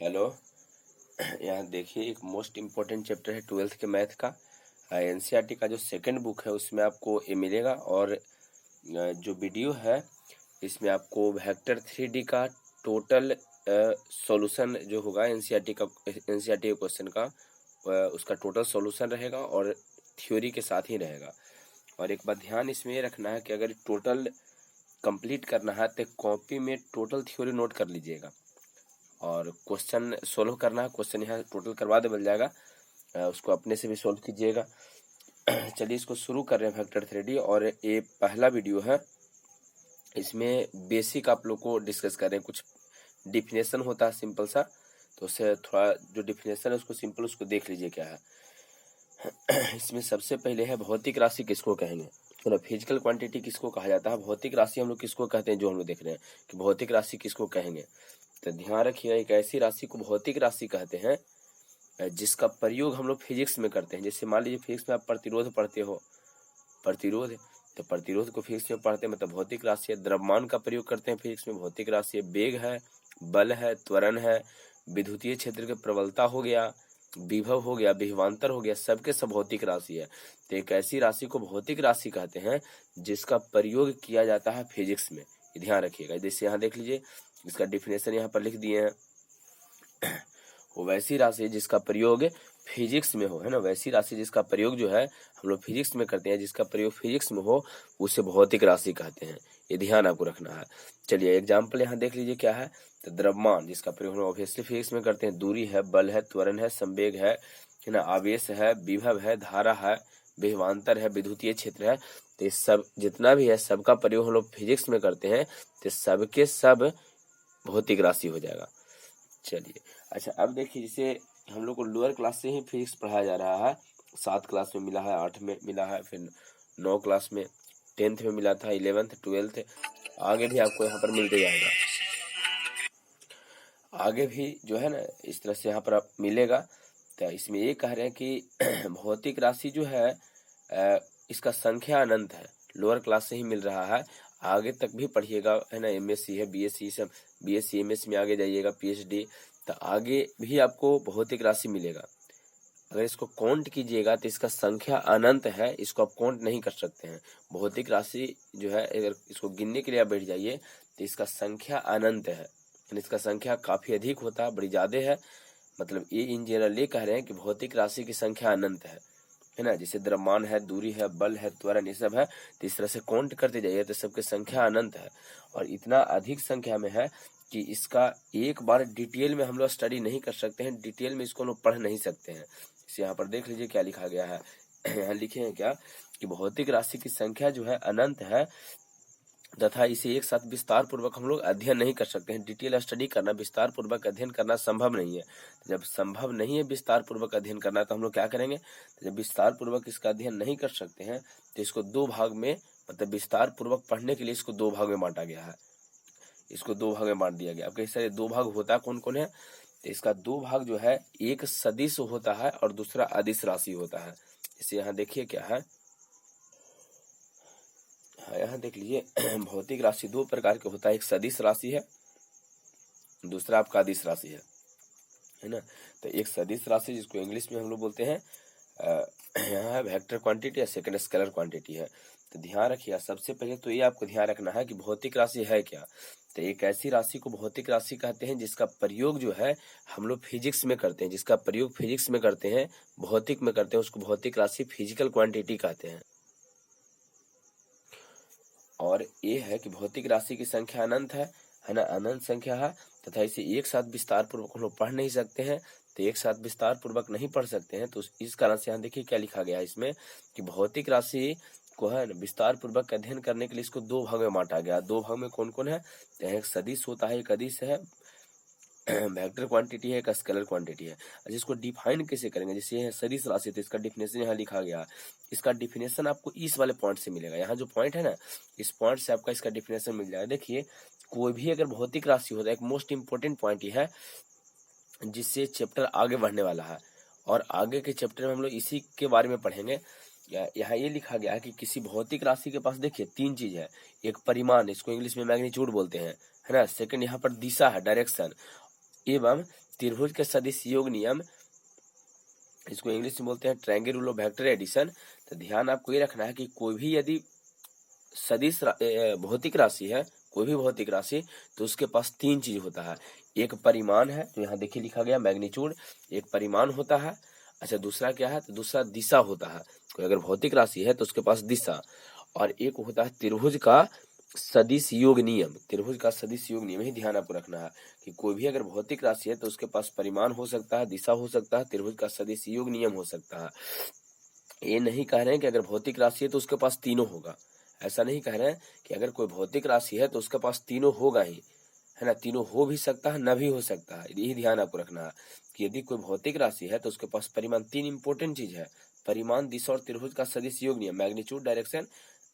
Hello. यहाँ देखिए एक मोस्ट इम्पोर्टेंट चैप्टर है 12th के मैथ का। एनसीईआरटी का जो सेकंड बुक है उसमें आपको ये मिलेगा और जो वीडियो है इसमें आपको वेक्टर 3D का टोटल सॉल्यूशन जो होगा एनसीईआरटी के क्वेश्चन का उसका टोटल सॉल्यूशन रहेगा और थ्योरी के साथ ही रहेगा। और एक बात ध्यान इसमें ये रखना है कि अगर टोटल कंप्लीट करना है तो कॉपी में टोटल थ्योरी नोट कर लीजिएगा और क्वेश्चन सोल्व करना है। क्वेश्चन यहाँ टोटल करवा दे मिल जाएगा, उसको अपने से भी सोल्व कीजिएगा। चलिए इसको शुरू कर रहे हैं वेक्टर 3D और ये पहला वीडियो है। इसमें बेसिक आप लोग को डिस्कस कर रहे हैं। कुछ डिफिनेशन होता है सिंपल सा, तो उससे थोड़ा जो डिफिनेशन है उसको सिंपल उसको देख लीजिए क्या है। इसमें सबसे पहले है भौतिक राशि किसको कहेंगे, तो फिजिकल क्वांटिटी किसको कहा जाता है। भौतिक राशि हम लोग किसको कहते हैं, जो हम लोग देख रहे हैं कि भौतिक राशि किसको कहेंगे। तो ध्यान रखिएगा एक ऐसी राशि को भौतिक राशि कहते हैं जिसका प्रयोग हम लोग फिजिक्स में करते हैं। जैसे मान लीजिए फिजिक्स में आप प्रतिरोध पढ़ते हो, प्रतिरोध, तो प्रतिरोध को फिजिक्स में पढ़ते हैं मतलब भौतिक राशि है। द्रव्यमान का प्रयोग करते हैं फिजिक्स में, भौतिक राशि है। वेग है, बल है, त्वरण है, विद्युतीय क्षेत्र की प्रबलता हो गया, विभव हो गया, विभवांतर हो गया, सबके सब भौतिक राशि है। तो एक ऐसी राशि को भौतिक राशि कहते हैं जिसका प्रयोग किया जाता है फिजिक्स में। ध्यान रखिएगा। जैसे यहाँ देख लीजिए इसका डिफिनेशन यहाँ पर लिख दिए हैं। वो वैसी राशि जिसका प्रयोग फिजिक्स में हो, है ना। वैसी राशि जिसका प्रयोग जो है हम लोग फिजिक्स में करते हैं, जिसका प्रयोग फिजिक्स में हो उसे भौतिक राशि कहते हैं। ये ध्यान आपको रखना है। चलिए एग्जाम्पल यहाँ देख लीजिए क्या है। तो द्रव्यमान जिसका प्रयोग हम लोग ऑब्वियसली फिजिक्स में करते हैं। दूरी है, बल है, त्वरण है, संवेग है ना, आवेश है, विभव है, धारा है, विभवांतर है, विद्युतीय क्षेत्र है। तो सब जितना भी है सबका प्रयोग हम लोग फिजिक्स में करते हैं, तो सबके सब भौतिक राशि हो जाएगा। चलिए अच्छा, अब देखिए जैसे हम लोग को लोअर क्लास से ही फिजिक्स पढ़ाया जा रहा है। 7 क्लास में मिला है, 8 में मिला है, फिर 9 क्लास में, 10th में मिला था, 11th 12th, आगे भी आपको यहाँ पर मिलते जाएगा। आगे भी जो है ना इस तरह से यहाँ पर आप मिलेगा। तो इसमें ये कह रहे हैं कि भौतिक राशि जो है इसका संख्या अनंत है। लोअर क्लास से ही मिल रहा है, आगे तक भी पढ़िएगा, है ना। एमएससी है, बीएससी, सब बीएससी एमएससी में आगे जाइएगा, पीएचडी, तो आगे भी आपको भौतिक राशि मिलेगा। अगर इसको काउंट कीजिएगा तो इसका संख्या अनंत है, इसको आप काउंट नहीं कर सकते हैं। भौतिक राशि जो है अगर इसको गिनने के लिए आप बैठ जाइए तो इसका संख्या अनंत है, इसका संख्या काफी अधिक होता है, बड़ी ज्यादा है। मतलब ये इन जनरल ये कह रहे हैं कि भौतिक राशि की संख्या अनंत है ना। जैसे द्रव्यमान है, दूरी है, बल है, त्वरण, ये सब है। तो इस तरह से काउंट करते जाइए तो सबकी संख्या अनंत है और इतना अधिक संख्या में है कि इसका एक बार डिटेल में हम लोग स्टडी नहीं कर सकते हैं, डिटेल में इसको लोग पढ़ नहीं सकते हैं। इसे यहाँ पर देख लीजिए क्या लिखा गया है। यहाँ लिखे हैं क्या कि भौतिक राशि की संख्या जो है अनंत है तथा इसे एक साथ विस्तार पूर्वक हम लोग अध्ययन नहीं कर सकते हैं। डिटेल स्टडी करना, विस्तार पूर्वक अध्ययन करना संभव नहीं है। तो जब संभव नहीं है विस्तार पूर्वक अध्ययन करना तो हम लोग क्या करेंगे, तो जब विस्तार पूर्वक इसका अध्ययन नहीं कर सकते हैं तो इसको 2 भाग में, मतलब विस्तार पूर्वक पढ़ने के लिए इसको 2 भाग में बांटा गया है। इसको 2 भाग में बांट दिया गया। अब कैसे 2 भाग होता कौन कौन है, तो इसका 2 भाग जो है एक सदिश होता है और दूसरा अदिश राशि होता है। इसे यहाँ देखिए क्या है, यहाँ देख लीजिए। भौतिक राशि 2 प्रकार के होता है, एक सदिश राशि है, दूसरा आपका अदिश राशि है ना। तो एक सदिश राशि जिसको इंग्लिश में हम लोग बोलते हैं यहाँ है वेक्टर क्वांटिटी या सेकंड स्केलर क्वांटिटी है। तो ध्यान रखिए सबसे पहले तो ये आपको ध्यान रखना है कि भौतिक राशि है क्या। तो एक ऐसी राशि को भौतिक राशि कहते हैं जिसका प्रयोग जो है हम लोग फिजिक्स में करते हैं, जिसका प्रयोग फिजिक्स में करते हैं, भौतिक में करते हैं, उसको भौतिक राशि फिजिकल क्वांटिटी कहते हैं। और ये है कि भौतिक राशि की संख्या अनंत है ना, अनंत संख्या है तथा इसे एक साथ विस्तार पूर्वक हम लोग पढ़ नहीं सकते हैं। तो एक साथ विस्तार पूर्वक नहीं पढ़ सकते हैं तो इस कारण से यहाँ देखिए क्या लिखा गया है इसमें कि भौतिक राशि को है विस्तार पूर्वक अध्ययन करने के लिए इसको 2 भाग में बांटा गया। 2 भाग में कौन कौन है, तो एक सदिश होता है, एक अदिश है, वेक्टर क्वांटिटी है, एक स्केलर क्वांटिटी है। जिसको डिफाइन कैसे करेंगे, जैसे है सदिश राशि तो इसका डिफिनेशन यहाँ लिखा गया। इसका डिफिनेशन आपको इस वाले पॉइंट से मिलेगा, यहाँ जो पॉइंट है ना इस पॉइंट से आपका इसका डिफिनेशन मिल जाएगा। देखिए कोई भी अगर भौतिक राशि होता है, एक मोस्ट इंपोर्टेंट पॉइंट ये है जिससे चैप्टर आगे बढ़ने वाला है और आगे के चैप्टर में हम लोग इसी के बारे में पढ़ेंगे। यहाँ ये लिखा गया है कि किसी भौतिक राशि के पास देखिए 3 चीज है, एक परिमाण, इसको इंग्लिश में मैग्नीट्यूड बोलते हैं, है ना। सेकंड यहाँ पर दिशा है, डायरेक्शन, एवं त्रिभुज के सदिश योग नियम, इसको इंग्लिश में बोलते हैं triangle rule of vector addition. तो ध्यान आपको ये रखना है कि कोई भी यदि सदिश भौतिक राशि है, कोई भी भौतिक राशि, तो उसके पास तीन चीज होता है। एक परिमाण है, तो यहाँ देखिए लिखा गया मैग्नीट्यूड, एक परिमाण होता है। अच्छा, दूसरा क्या है? तो दूसरा दिशा होता है। कोई अगर भौतिक राशि है तो उसके पास दिशा, और एक होता है त्रिभुज का सदिश योग नियम। त्रिभुज का सदिश योग नियम ही ध्यान आपको रखना है कि कोई भी अगर भौतिक राशि है तो उसके पास परिमाण हो सकता है, दिशा हो सकता है, त्रिभुज का सदिश योग नियम हो सकता है। ये नहीं कह रहे हैं कि अगर भौतिक राशि है तो उसके पास तीनों होगा, ऐसा नहीं कह रहे हैं कि अगर कोई भौतिक राशि है तो उसके पास तीनों होगा ही, है ना। तीनों हो भी सकता है, न भी हो सकता है। यही ध्यान आपको रखना है कि यदि कोई भौतिक राशि है तो उसके पास परिमाण, तीन इंपॉर्टेंट चीज है, परिमाण, दिशा और त्रिभुज का सदिश योग नियम, magnitude, direction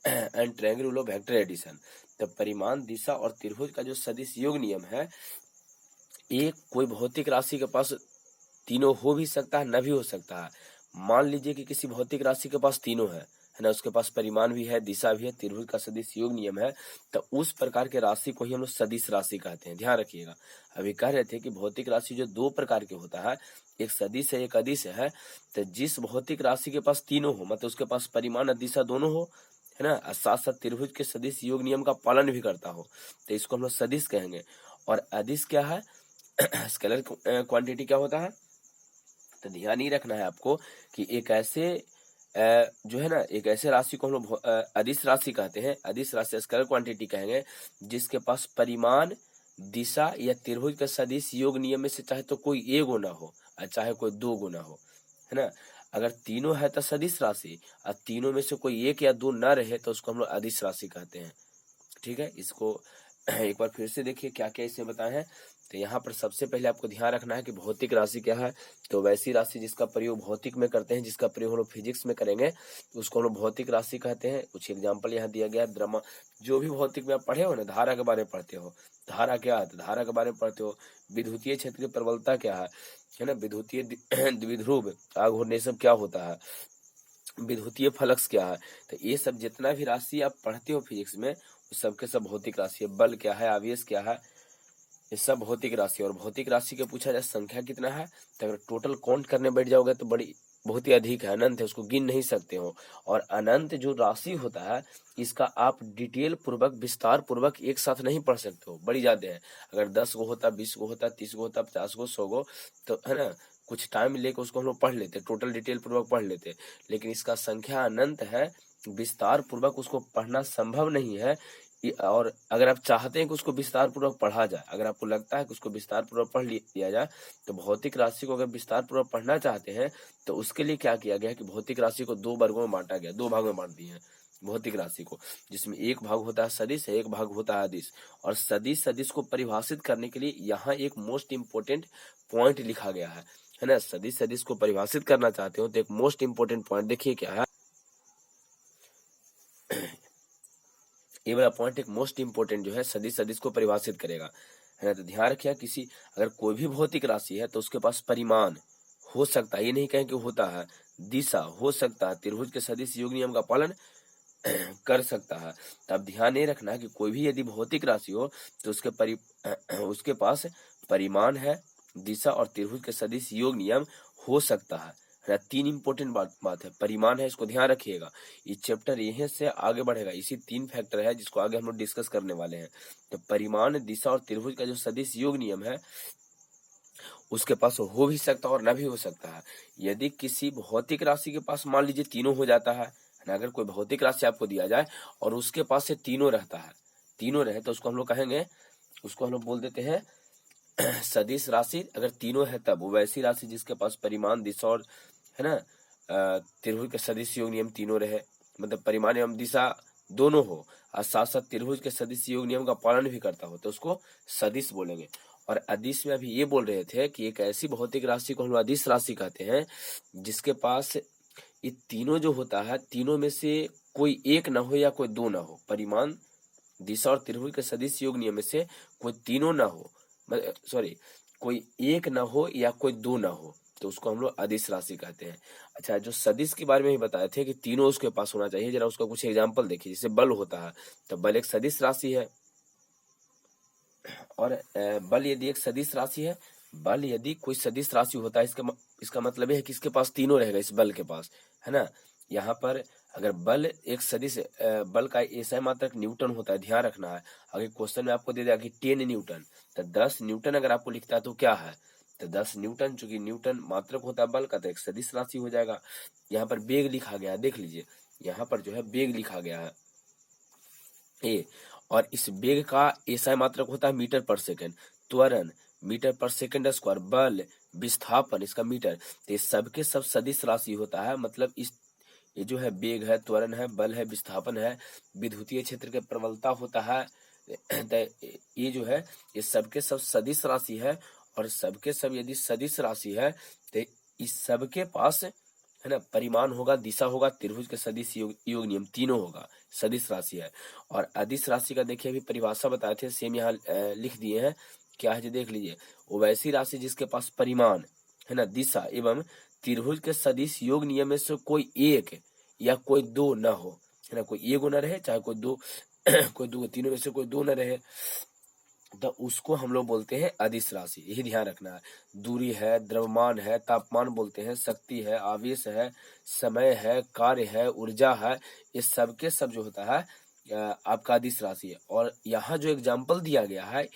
and triangle rule of vector addition. तो परिमाण, दिशा और त्रिभुज का जो सदिश योग नियम है, एक कोई भौतिक राशि के पास तीनों हो भी सकता है, न भी हो सकता है। मान लीजिए कि किसी भौतिक राशि के पास तीनों है ना, उसके पास परिमाण भी है, दिशा भी है, त्रिभुज का सदिश योग नियम है, तो उस प्रकार के राशि को ही हम लोग सदिश राशि कहते हैं। ध्यान रखिएगा, अभी कह रहे थे कि भौतिक राशि जो दो प्रकार के होता है, एक सदिश है, एक अदिश है। तो जिस भौतिक राशि के पास तीनों हो, मतलब उसके पास परिमाण और दिशा दोनों हो, है ना, और साथ साथ त्रिभुज के सदिश योग नियम का पालन भी करता हो, तो इसको हम लोग सदिश कहेंगे। और अदिश क्या है? स्केलर क्वांटिटी क्या होता है? तो ध्यान ही रखना है आपको कि एक ऐसे जो है ना, एक ऐसे राशि को हम लोग अदिश राशि कहते हैं। अदिश राशि स्केलर क्वांटिटी कहेंगे जिसके पास परिमाण, दिशा या त्रिभुज का सदिश योग नियम में से चाहे तो कोई एक गुना हो और चाहे कोई दो गुना हो, है ना। अगर तीनों है तो सदिश राशि, और तीनों में से कोई एक या दो न रहे तो उसको हम लोग अदिश राशि कहते हैं। ठीक है, इसको एक बार फिर से देखिए क्या क्या इसमें बताए हैं। तो यहाँ पर सबसे पहले आपको ध्यान रखना है कि भौतिक राशि क्या है। तो वैसी राशि जिसका प्रयोग भौतिक में करते हैं, जिसका प्रयोग हम लोग फिजिक्स में करेंगे, तो उसको हम लोग भौतिक राशि कहते हैं। कुछ एग्जाम्पल यहाँ दिया गया है। द्रमा, जो भी भौतिक में आप पढ़े हो ना, धारा के बारे में पढ़ते हो, धारा क्या है, धारा के बारे में पढ़ते हो, विद्युतीय क्षेत्र की प्रबलता क्या है ना, विद्युतीय द्विध्रुव आग होने सब क्या होता है, विद्युतीय फ्लक्स क्या है। तो ये सब जितना भी राशि आप पढ़ते हो फिजिक्स में, वो सबके सब भौतिक राशि है। बल क्या है, आवेश क्या है, ये सब भौतिक राशि। और भौतिक राशि के पूछा जाए संख्या कितना है, तो अगर टोटल काउंट करने बैठ जाओगे तो बड़ी बहुत ही अधिक है, अनंत है, उसको गिन नहीं सकते हो। और अनंत जो राशि होता है, इसका आप डिटेल पूर्वक, विस्तार पूर्वक एक साथ नहीं पढ़ सकते हो, बड़ी ज्यादा है। अगर 10 गो होता, 20 गो होता, 30 गो होता, 50 गो, 100 गो, तो है ना, कुछ टाइम लेकर उसको हम लोग पढ़ लेते, टोटल डिटेल पूर्वक पढ़ लेते। लेकिन इसका संख्या अनंत है, विस्तार पूर्वक उसको पढ़ना संभव नहीं है। और अगर आप चाहते हैं कि उसको विस्तार पूर्वक पढ़ा जाए, अगर आपको लगता है कि उसको विस्तार पूर्वक पढ़ लिया जाए, तो भौतिक राशि को अगर विस्तार पूर्वक पढ़ना चाहते हैं तो उसके लिए क्या किया गया कि भौतिक राशि को दो वर्गों में बांटा गया, दो भागों में बांट दिए हैं भौतिक राशि को, जिसमें एक भाग होता है सदिश, एक भाग होता है अदिश। और सदिश सदिश को परिभाषित करने के लिए यहाँ एक मोस्ट इंपोर्टेंट पॉइंट लिखा गया है ना। सदिश सदिश को परिभाषित करना चाहते हो तो एक मोस्ट इंपोर्टेंट पॉइंट देखिए क्या है। ये वाला पॉइंट एक मोस्ट इंपोर्टेंट जो है, सदिश सदिश को परिभाषित करेगा, है ना। तो ध्यान रखिए, किसी अगर कोई भी भौतिक राशि है तो उसके पास परिमाण हो सकता है, ये नहीं कहें कि होता है, दिशा हो सकता है, त्रिभुज के सदिश योग नियम का पालन कर सकता है। तब ध्यान ये रखना है कि कोई भी यदि भौतिक राशि हो तो उसके पास परिमाण है, दिशा और त्रिभुज के सदिश योग नियम हो सकता है ना। तीन इंपॉर्टेंट बात है। परिमाण है, इसको ध्यान रखिएगा, ये चैप्टर यहीं से आगे बढ़ेगा, इसी तीन फैक्टर है जिसको आगे हम लोग डिस्कस करने वाले हैं। तो परिमाण, दिशा और त्रिभुज का जो सदिश योग नियम है, उसके पास हो भी सकता है और न भी हो सकता है। यदि किसी भौतिक राशि के पास मान लीजिए तीनों हो जाता है ना, अगर कोई भौतिक राशि आपको दिया जाए और उसके पास से तीनों रहता है, तीनों रहे, तो उसको हम लोग कहेंगे, उसको हम लोग बोल देते हैं सदिश राशि। अगर तीनों है तब वो वैसी राशि जिसके पास परिमाण, दिशा और, है ना, त्रिभुज के सदिश योग नियम तीनों रहे, मतलब परिमाण एवं दिशा दोनों हो, और साथ साथ त्रिभुज के सदिश योग नियम का पालन भी करता हो, तो उसको सदिश बोलेंगे। और अदिश में अभी ये बोल रहे थे कि एक ऐसी भौतिक राशि को हम लोग अदिश राशि कहते हैं जिसके पास ये तीनों जो होता है, तीनों में से कोई एक ना हो या कोई दो ना हो, परिमाण, दिशा और त्रिभुज के सदिश योग नियम में से कोई तीनों ना हो, सॉरी, कोई एक ना हो या कोई दो ना हो, तो उसको हम लोग अदिश राशि कहते हैं। अच्छा, जो सदिश के बारे में ही बताए थे कि तीनों उसके पास होना चाहिए, जरा उसका कुछ एग्जाम्पल देखिए। जैसे बल होता है, तो बल एक सदिश राशि है, और बल यदि एक सदिश राशि है बल यदि कोई सदिश राशि होता है, इसका मतलब है कि इसके पास तीनों रहेगा, इस बल के पास, है ना। यहाँ पर अगर बल एक सदिश बल का ऐसा मात्रक न्यूटन होता है, ध्यान रखना है। अगर क्वेश्चन में आपको दे दिया कि 10 न्यूटन, तो 10 न्यूटन अगर आपको लिखता है तो क्या है, तो 10 न्यूटन, चूंकि न्यूटन मात्रक होता है बल का, तो एक सदिश राशि हो जाएगा। यहाँ पर वेग लिखा गया है, देख लीजिए, यहाँ पर जो है वेग लिखा गया है ए, और इस वेग का एसआई मात्रक होता है मीटर पर सेकंड। त्वरण मीटर पर सेकंड स्क्वायर, बल विस्थापन इसका मीटर, तो ये सबके सब सदिश राशि होता है। मतलब इस ये जो है वेग है, त्वरण है, बल है, विस्थापन है, विद्युतीय क्षेत्र के प्रबलता होता है, तो ये जो है ये सबके सब सदिश राशि है। और सबके सब यदि सदिश राशि है तो इस सबके पास, है ना, परिमाण होगा, दिशा होगा, त्रिभुज के सदिश, योग नियम, तीनों होगा, सदिश राशि है। और अदिश राशि का देखिए अभी परिभाषा बताए थे, सेम यहाँ लिख दिए हैं, क्या है जो देख लीजिए। वो वैसी राशि जिसके पास परिमाण, है ना, दिशा एवं त्रिभुज के सदिश योग नियम में से कोई एक या कोई दो न हो, है ना, कोई एक न रहे, चाहे कोई दो कोई दो, तीनों में से कोई दो न रहे, तो उसको हम लोग बोलते हैं अदिश राशि। यही ध्यान रखना है। दूरी है, द्रव्यमान है, तापमान बोलते हैं, शक्ति है, आवेश है, समय है, कार्य है, ऊर्जा है, ये सबके सब जो होता है आपका अदिश राशि है। और यहाँ जो एग्जाम्पल दिया गया है,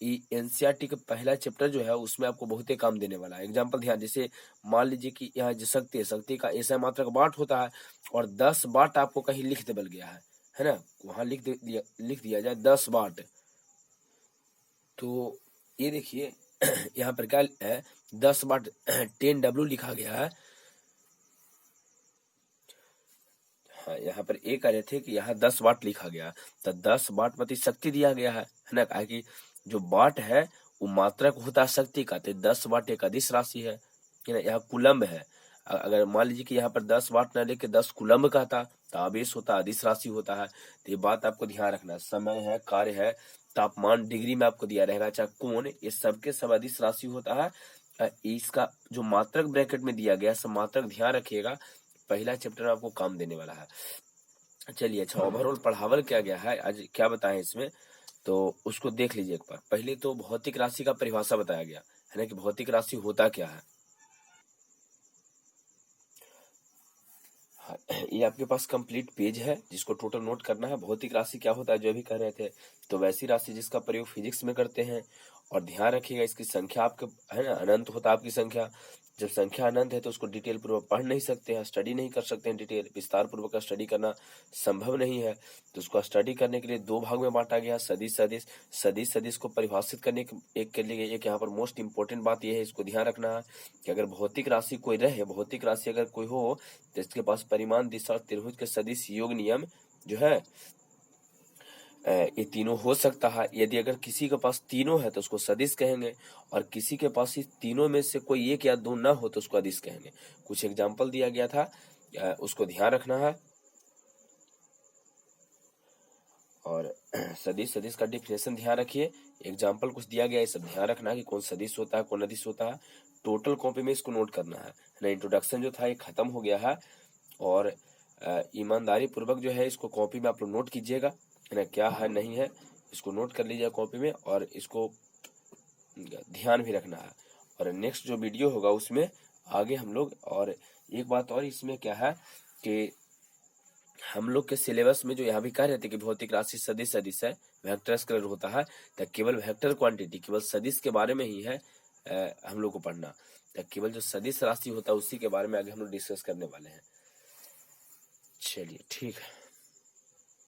एनसीईआरटी का पहला चैप्टर जो है उसमें आपको बहुत ही काम देने वाला है। एग्जाम्पल ध्यान, जैसे मान लीजिए कि यहाँ जो शक्ति है, शक्ति का ऐसा मात्रक वाट होता है, और 10 वाट आपको कहीं लिख दे बल गया है ना, वहां लिख दिया जाए 10 वाट, तो ये देखिए यहाँ पर क्या है, 10 वाट 10W लिखा गया है। हाँ, यहाँ पर एक कह रहे थे कि यहाँ 10 वाट लिखा गया, तो 10 वाट मतलब शक्ति दिया गया है ना, कहा कि जो वाट है वो मात्रक होता है शक्ति का, तो 10 वाट एक अदिश राशि है ना। यहाँ कुलम्ब है, अगर मान लीजिए कि यहाँ पर 10 वाट न लेके 10 कुलम्ब का था, तो आवेश होता है, अदिश राशि होता है। तो ये बात आपको ध्यान रखना है। समय है, कार्य है, तापमान डिग्री में आपको दिया रहेगा, चाहे कोण, ये सबके सब अदिश राशि होता है। इसका जो मात्रक ब्रैकेट में दिया गया, सब मात्रक ध्यान रखिएगा, पहला चैप्टर आपको काम देने वाला है। चलिए, अच्छा, ओवरऑल पढ़ावल क्या गया है आज, क्या बताएं इसमें, तो उसको देख लीजिए एक बार। पहले तो भौतिक राशि का परिभाषा बताया गया है ना, कि भौतिक राशि होता क्या है। ये आपके पास कंप्लीट पेज है जिसको टोटल नोट करना है। भौतिक राशि क्या होता है जो अभी कह रहे थे, तो वैसी राशि जिसका प्रयोग फिजिक्स में करते हैं। और ध्यान रखिएगा इसकी संख्या आपके, है ना, अनंत होता है आपकी संख्या। जब संख्या अनंत है तो उसको डिटेल पूर्वक पढ़ नहीं सकते हैं, स्टडी नहीं कर सकते हैं, डिटेल विस्तार पूर्वक का स्टडी करना संभव नहीं है। तो उसको स्टडी करने के लिए दो भाग में बांटा गया, सदिश सदिश। सदिश सदिश को परिभाषित करने के लिए एक यहाँ पर मोस्ट इंपोर्टेंट बात यह है, इसको ध्यान रखना है कि अगर भौतिक राशि कोई रहे, भौतिक राशि अगर कोई हो, तो इसके पास परिमाण, दिशा और त्रिभुज के सदिश, योग नियम जो है ये तीनों हो सकता है। यदि अगर किसी के पास तीनों है तो उसको सदिश कहेंगे, और किसी के पास इस तीनों में से कोई एक या दो ना हो तो उसको अदिश कहेंगे। कुछ एग्जाम्पल दिया गया था, उसको ध्यान रखना है। और सदिश सदिश का डिफिनेशन ध्यान रखिए, एग्जाम्पल कुछ दिया गया है, सब ध्यान रखना है कि कौन सदिश होता है, कौन अदिश होता है। टोटल कॉपी में इसको नोट करना है ना। इंट्रोडक्शन जो था ये खत्म हो गया है, और ईमानदारी पूर्वक जो है इसको कॉपी में आप लोग नोट कीजिएगा, है ना, क्या है नहीं है इसको नोट कर लीजिएगा कॉपी में, और इसको ध्यान भी रखना है। और नेक्स्ट जो वीडियो होगा उसमें आगे हम लोग, और एक बात और इसमें क्या है कि हम लोग के सिलेबस में जो यहाँ भी कह रहे थे कि भौतिक राशि सदिश सदिश है, वेक्टर स्केलर होता है, तो केवल वेक्टर क्वांटिटी, केवल सदिश के बारे में ही है हम लोग को पढ़ना। तो केवल जो सदिश राशि होता है उसी के बारे में आगे हम लोग डिस्कस करने वाले हैं। चलिए, ठीक है।